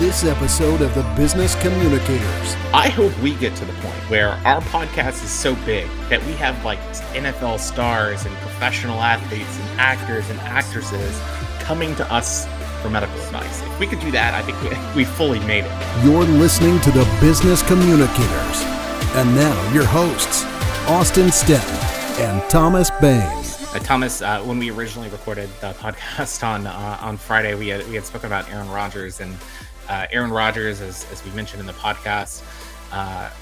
this episode of the Business Communicators. I hope we get to the point where our podcast is so big that we have like NFL stars and professional athletes and actors and actresses coming to us for medical advice. If we could do that, I think we fully made it. You're listening to the Business Communicators. And now your hosts, Austin Staton and Thomas Baen. Thomas, when we originally recorded the podcast on Friday, we had spoken about Aaron Rodgers, and Aaron Rodgers, as we mentioned in the podcast,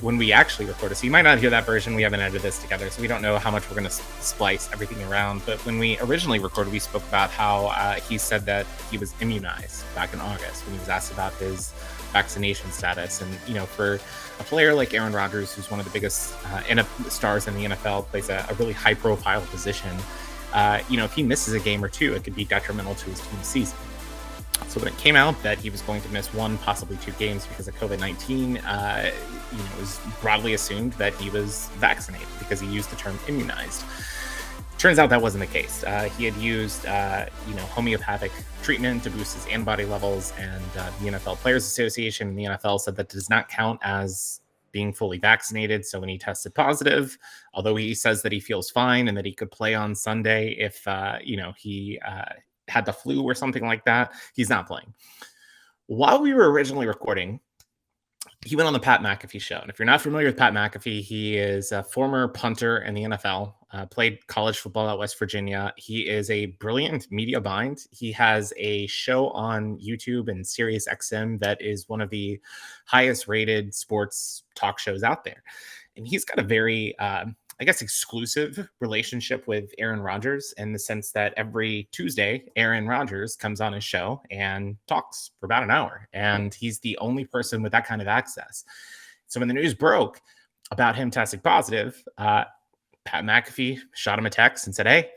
when we actually recorded, so you might not hear that version, we haven't edited this together, so we don't know how much we're going to splice everything around, but when we originally recorded, we spoke about how he said that he was immunized back in August when he was asked about his vaccination status. And, you know, for a player like Aaron Rodgers, who's one of the biggest stars in the NFL, plays a really high profile position, if he misses a game or two, it could be detrimental to his team's season. So when it came out that he was going to miss one, possibly 2 games because of COVID-19, it was broadly assumed that he was vaccinated because he used the term immunized. Turns out that wasn't the case. He had used, homeopathic treatment to boost his antibody levels, and the NFL Players Association and the NFL said that does not count as being fully vaccinated. So when he tested positive, although he says that he feels fine and that he could play on Sunday if, he had the flu or something like that, he's not playing. While we were originally recording, he went on the Pat McAfee Show. And if you're not familiar with Pat McAfee, he is a former punter in the NFL, played college football at West Virginia. He is a brilliant media mind. He has a show on YouTube and Sirius XM that is one of the highest rated sports talk shows out there. And he's got a very, exclusive relationship with Aaron Rodgers, in the sense that every Tuesday, Aaron Rodgers comes on his show and talks for about an hour. And he's the only person with that kind of access. So when the news broke about him testing positive, Pat McAfee shot him a text and said, "Hey,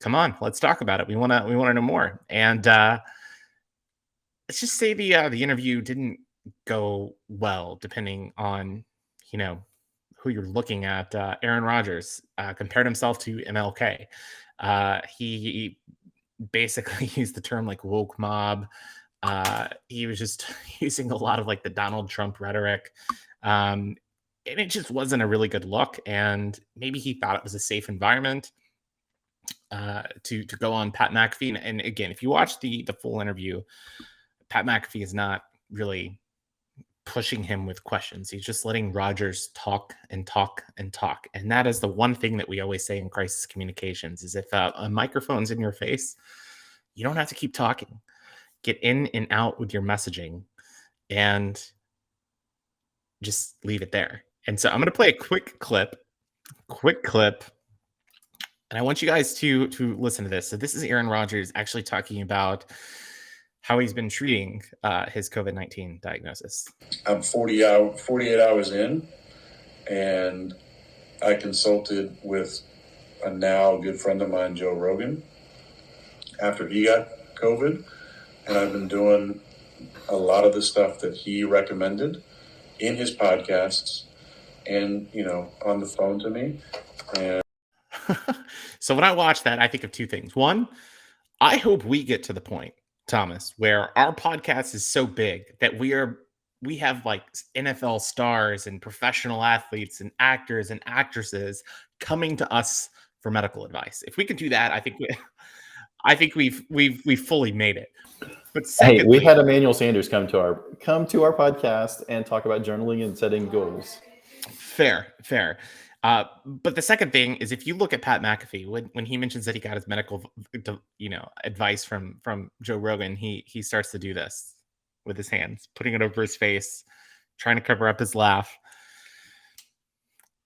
come on, let's talk about it. We want to know more." And let's just say the interview didn't go well, depending on, who you're looking at. Aaron Rodgers compared himself to MLK. He basically used the term like woke mob. He was just using a lot of like the Donald Trump rhetoric. And it just wasn't a really good look. And maybe he thought it was a safe environment to go on Pat McAfee. And again, if you watch the full interview, Pat McAfee is not really pushing him with questions. He's just letting Rodgers talk and talk and talk. And that is the one thing that we always say in crisis communications, is if a microphone's in your face, you don't have to keep talking. Get in and out with your messaging and just leave it there. And so I'm going to play a quick clip. And I want you guys to listen to this. So this is Aaron Rodgers actually talking about how he's been treating his COVID-19 diagnosis. I'm 48 hours in, and I consulted with a now good friend of mine, Joe Rogan, after he got COVID. And I've been doing a lot of the stuff that he recommended in his podcasts and, on the phone to me. And so when I watch that, I think of 2 things. One, I hope we get to the point, Thomas, where our podcast is so big that we have like NFL stars and professional athletes and actors and actresses coming to us for medical advice. If we can do that, I think we've fully made it. But secondly, we had Emmanuel Sanders come to our podcast and talk about journaling and setting goals. Fair. But the second thing is, if you look at Pat McAfee, when he mentions that he got his medical, advice from Joe Rogan, he starts to do this with his hands, putting it over his face, trying to cover up his laugh.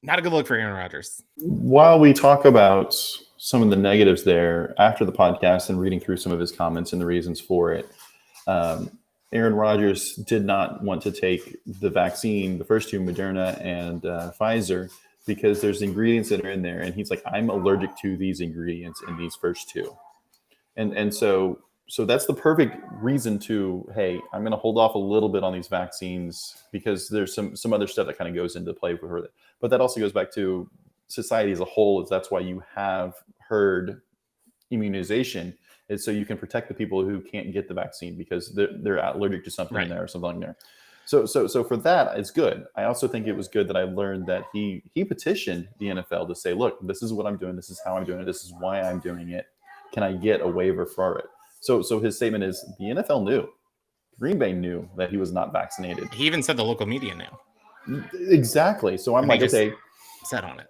Not a good look for Aaron Rodgers. While we talk about some of the negatives there after the podcast and reading through some of his comments and the reasons for it, Aaron Rodgers did not want to take the vaccine, the first 2, Moderna and Pfizer, because there's ingredients that are in there. And he's like, I'm allergic to these ingredients in these first 2. And so that's the perfect reason to, hey, I'm going to hold off a little bit on these vaccines because there's some other stuff that kind of goes into play with her. But that also goes back to society as a whole, is that's why you have herd immunization And so you can protect the people who can't get the vaccine because they're allergic to something in there or something in there. So for that, it's good. I also think it was good that I learned that he petitioned the NFL to say, look, this is what I'm doing. This is how I'm doing it. This is why I'm doing it. Can I get a waiver for it? So his statement is the NFL knew. Green Bay knew that he was not vaccinated. He even said the local media knew. Exactly. So I'm like, okay. Set on it.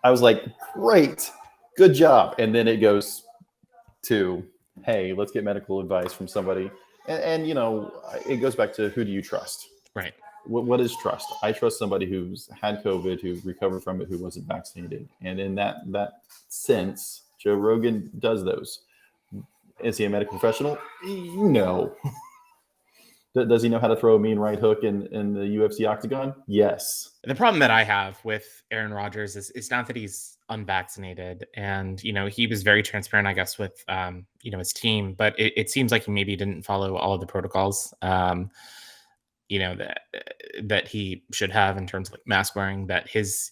I was like, great, good job. And then it goes to, hey, let's get medical advice from somebody. And you know, it goes back to who do you trust? Right. What is trust? I trust somebody who's had COVID, who recovered from it, who wasn't vaccinated. And in that sense, Joe Rogan does those. Is he a medical professional? No. Does he know how to throw a mean right hook in the UFC octagon? Yes. The problem that I have with Aaron Rodgers is it's not that he's unvaccinated, and you know he was very transparent, I guess, with you know his team, but it seems like he maybe didn't follow all of the protocols, you know that he should have in terms of like mask wearing that his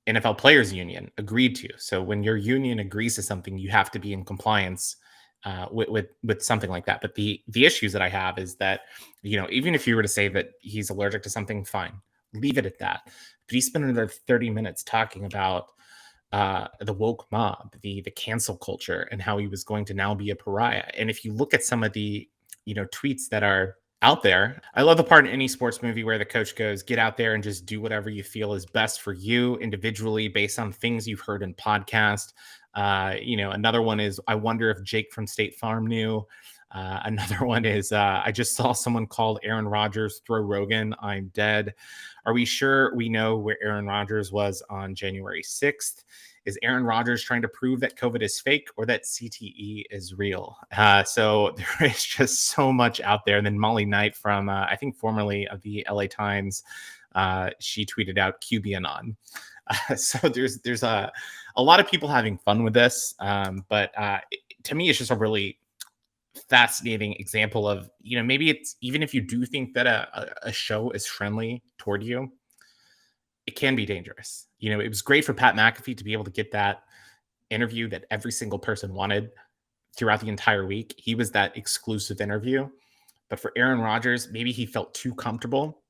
NFL Players Union agreed to. So when your union agrees to something, you have to be in compliance with something like that. But the issues that I have is that, you know, even if you were to say that he's allergic to something, fine, leave it at that. But he spent another 30 minutes talking about the woke mob, the cancel culture, and how he was going to now be a pariah. And if you look at some of the, you know, tweets that are out there, I love the part in any sports movie where the coach goes, get out there and just do whatever you feel is best for you individually based on things you've heard in podcast. You know, another one is, I wonder if Jake from State Farm knew. Another one is, I just saw someone called Aaron Rodgers, throw Rogan, I'm dead. Are we sure we know where Aaron Rodgers was on January 6th? Is Aaron Rodgers trying to prove that COVID is fake or that CTE is real? So there is just so much out there. And then Molly Knight from, I think formerly of the LA Times, she tweeted out QBanon. So there's a lot of people having fun with this. But to me, it's just a really fascinating example of, you know, maybe it's, even if you do think that a show is friendly toward you, it can be dangerous. You know, it was great for Pat McAfee to be able to get that interview that every single person wanted throughout the entire week. He was that exclusive interview. But for Aaron Rodgers, maybe he felt too comfortable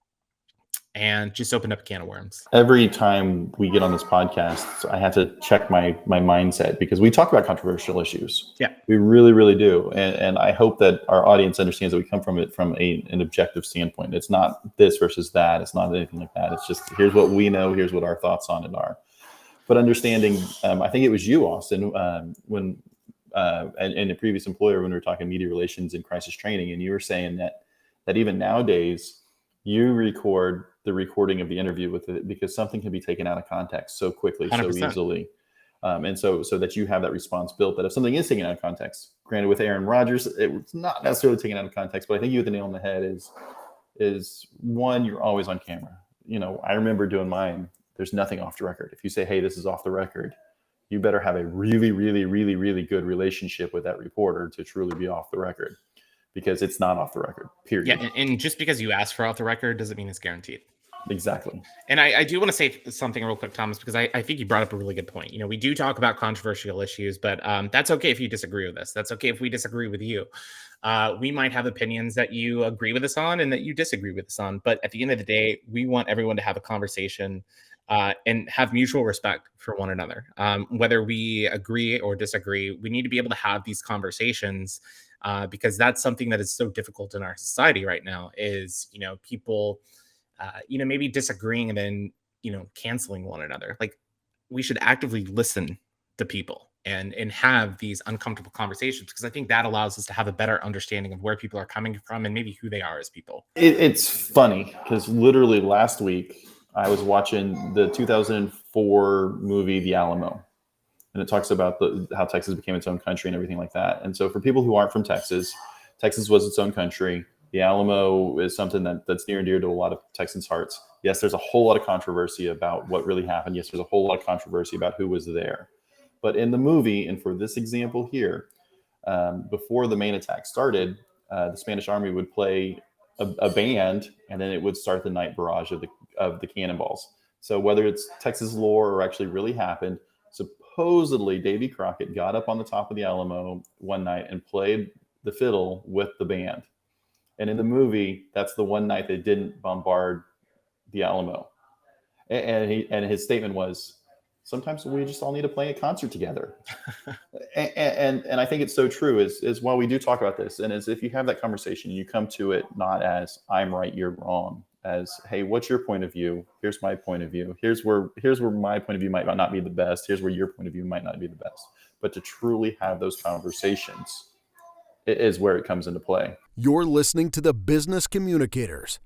and just opened up a can of worms. Every time we get on this podcast, I have to check my mindset because we talk about controversial issues. Yeah, we really, really do. And I hope that our audience understands that we come from it from an objective standpoint. It's not this versus that. It's not anything like that. It's just, here's what we know. Here's what our thoughts on it are. But understanding, I think it was you, Austin, when and a previous employer, when we were talking media relations and crisis training, and you were saying that even nowadays, you record the recording of the interview with it because something can be taken out of context so quickly, 100%. So easily. And so that you have that response built that if something is taken out of context, granted with Aaron Rodgers, it's not necessarily taken out of context, but I think you hit the nail on the head is one, you're always on camera. You know, I remember doing mine. There's nothing off the record. If you say, hey, this is off the record, you better have a really, really, really, really good relationship with that reporter to truly be off the record. Because it's not off the record, period. Yeah, and just because you ask for off the record doesn't mean it's guaranteed. Exactly. And I do want to say something real quick, Thomas, because I think you brought up a really good point. You know, we do talk about controversial issues, but that's okay if you disagree with us. That's okay if we disagree with you. We might have opinions that you agree with us on and that you disagree with us on. But at the end of the day, we want everyone to have a conversation and have mutual respect for one another. Whether we agree or disagree, we need to be able to have these conversations because that's something that is so difficult in our society right now is, you know, people, you know, maybe disagreeing and then, you know, canceling one another. Like we should actively listen to people and have these uncomfortable conversations because I think that allows us to have a better understanding of where people are coming from and maybe who they are as people. It's funny because literally last week I was watching the 2004 movie, The Alamo. And it talks about how Texas became its own country and everything like that. And so for people who aren't from Texas, Texas was its own country. The Alamo is something that's near and dear to a lot of Texans' hearts. Yes, there's a whole lot of controversy about what really happened. Yes, there's a whole lot of controversy about who was there. But in the movie, and for this example here, before the main attack started, the Spanish Army would play a band, and then it would start the night barrage of the cannonballs. So whether it's Texas lore or actually really happened, supposedly Davy Crockett got up on the top of the Alamo one night and played the fiddle with the band. And in the movie, that's the one night they didn't bombard the Alamo. And his statement was, sometimes we just all need to play a concert together. and I think it's so true is while we do talk about this, and as if you have that conversation, you come to it not as I'm right, you're wrong, as, hey, what's your point of view? Here's my point of view. Here's where my point of view might not be the best. Here's where your point of view might not be the best. But to truly have those conversations is where it comes into play. You're listening to the Business Communicators.